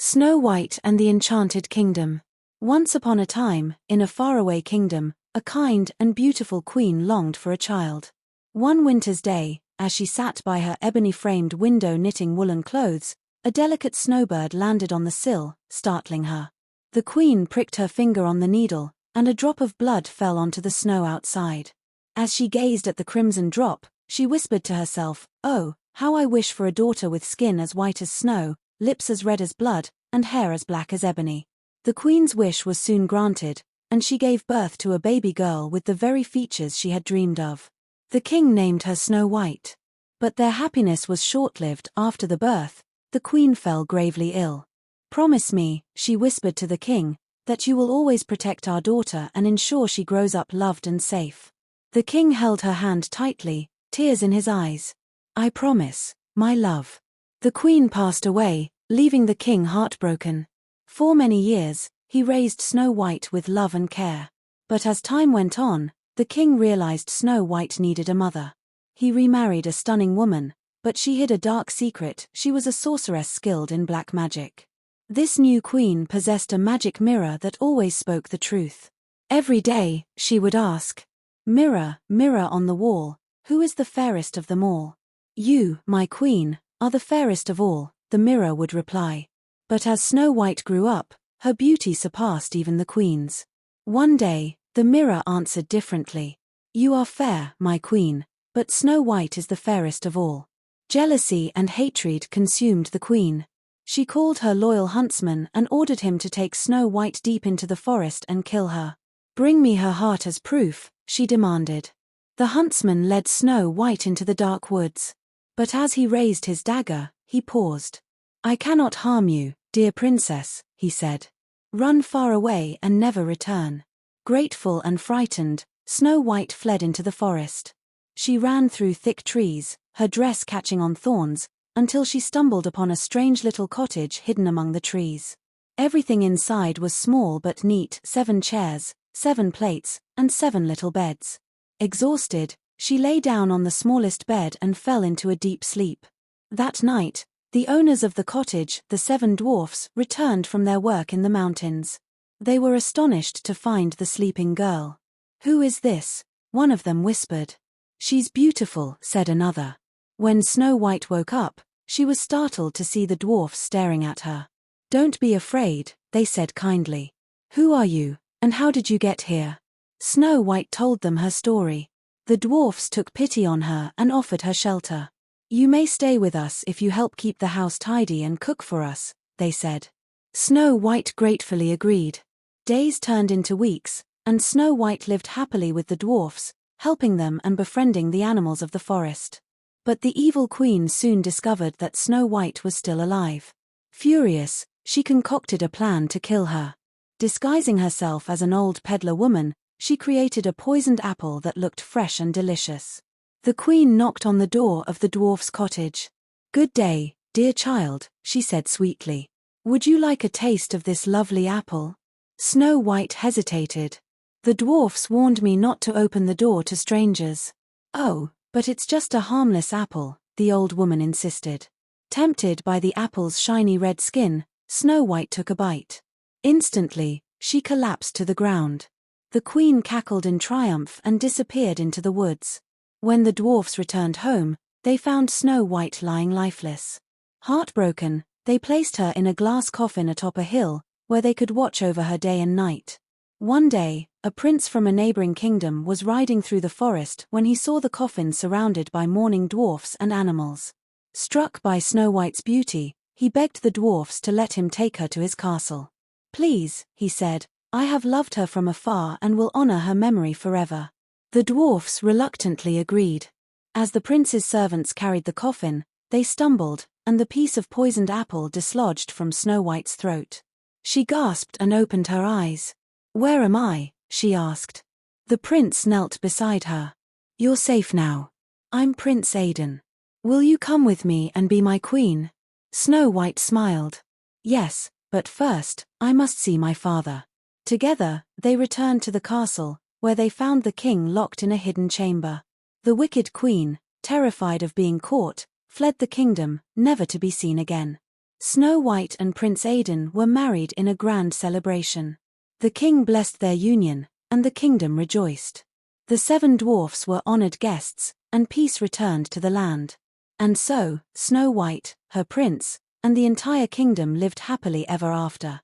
Snow White and the Enchanted Kingdom. Once upon a time, in a faraway kingdom, a kind and beautiful queen longed for a child. One winter's day, as she sat by her ebony-framed window knitting woolen clothes, a delicate snowbird landed on the sill, startling her. The queen pricked her finger on the needle, and a drop of blood fell onto the snow outside. As she gazed at the crimson drop, she whispered to herself, "Oh, how I wish for a daughter with skin as white as snow, lips as red as blood, and hair as black as ebony." The queen's wish was soon granted, and she gave birth to a baby girl with the very features she had dreamed of. The king named her Snow White. But their happiness was short-lived. After the birth, the queen fell gravely ill. "Promise me," she whispered to the king, "that you will always protect our daughter and ensure she grows up loved and safe." The king held her hand tightly, tears in his eyes. "I promise, my love." The queen passed away, leaving the king heartbroken. For many years, he raised Snow White with love and care. But as time went on, the king realized Snow White needed a mother. He remarried a stunning woman, but she hid a dark secret. She was a sorceress skilled in black magic. This new queen possessed a magic mirror that always spoke the truth. Every day, she would ask, "Mirror, mirror on the wall, who is the fairest of them all?" "You, my queen, are the fairest of all," the mirror would reply. But as Snow White grew up, her beauty surpassed even the queen's. One day, the mirror answered differently. "You are fair, my queen, but Snow White is the fairest of all." Jealousy and hatred consumed the queen. She called her loyal huntsman and ordered him to take Snow White deep into the forest and kill her. "Bring me her heart as proof," she demanded. The huntsman led Snow White into the dark woods. But as he raised his dagger, he paused. "I cannot harm you, dear princess," he said. "Run far away and never return." Grateful and frightened, Snow White fled into the forest. She ran through thick trees, her dress catching on thorns, until she stumbled upon a strange little cottage hidden among the trees. Everything inside was small but neat: 7 chairs, 7 plates, and 7 little beds. Exhausted, she lay down on the smallest bed and fell into a deep sleep. That night, the owners of the cottage, the 7 dwarfs, returned from their work in the mountains. They were astonished to find the sleeping girl. "Who is this?" one of them whispered. "She's beautiful," said another. When Snow White woke up, she was startled to see the dwarfs staring at her. "Don't be afraid," they said kindly. "Who are you, and how did you get here?" Snow White told them her story. The dwarfs took pity on her and offered her shelter. "You may stay with us if you help keep the house tidy and cook for us," they said. Snow White gratefully agreed. Days turned into weeks, and Snow White lived happily with the dwarfs, helping them and befriending the animals of the forest. But the evil queen soon discovered that Snow White was still alive. Furious, she concocted a plan to kill her. Disguising herself as an old peddler woman, she created a poisoned apple that looked fresh and delicious. The queen knocked on the door of the dwarf's cottage. "Good day, dear child," she said sweetly. "Would you like a taste of this lovely apple?" Snow White hesitated. "The dwarfs warned me not to open the door to strangers." "Oh, but it's just a harmless apple," the old woman insisted. Tempted by the apple's shiny red skin, Snow White took a bite. Instantly, she collapsed to the ground. The queen cackled in triumph and disappeared into the woods. When the dwarfs returned home, they found Snow White lying lifeless. Heartbroken, they placed her in a glass coffin atop a hill, where they could watch over her day and night. One day, a prince from a neighboring kingdom was riding through the forest when he saw the coffin surrounded by mourning dwarfs and animals. Struck by Snow White's beauty, he begged the dwarfs to let him take her to his castle. "Please," he said, "I have loved her from afar and will honor her memory forever." The dwarfs reluctantly agreed. As the prince's servants carried the coffin, they stumbled, and the piece of poisoned apple dislodged from Snow White's throat. She gasped and opened her eyes. "Where am I?" she asked. The prince knelt beside her. "You're safe now. I'm Prince Aidan. Will you come with me and be my queen?" Snow White smiled. "Yes, but first, I must see my father." Together, they returned to the castle, where they found the king locked in a hidden chamber. The wicked queen, terrified of being caught, fled the kingdom, never to be seen again. Snow White and Prince Aidan were married in a grand celebration. The king blessed their union, and the kingdom rejoiced. The 7 dwarfs were honored guests, and peace returned to the land. And so, Snow White, her prince, and the entire kingdom lived happily ever after.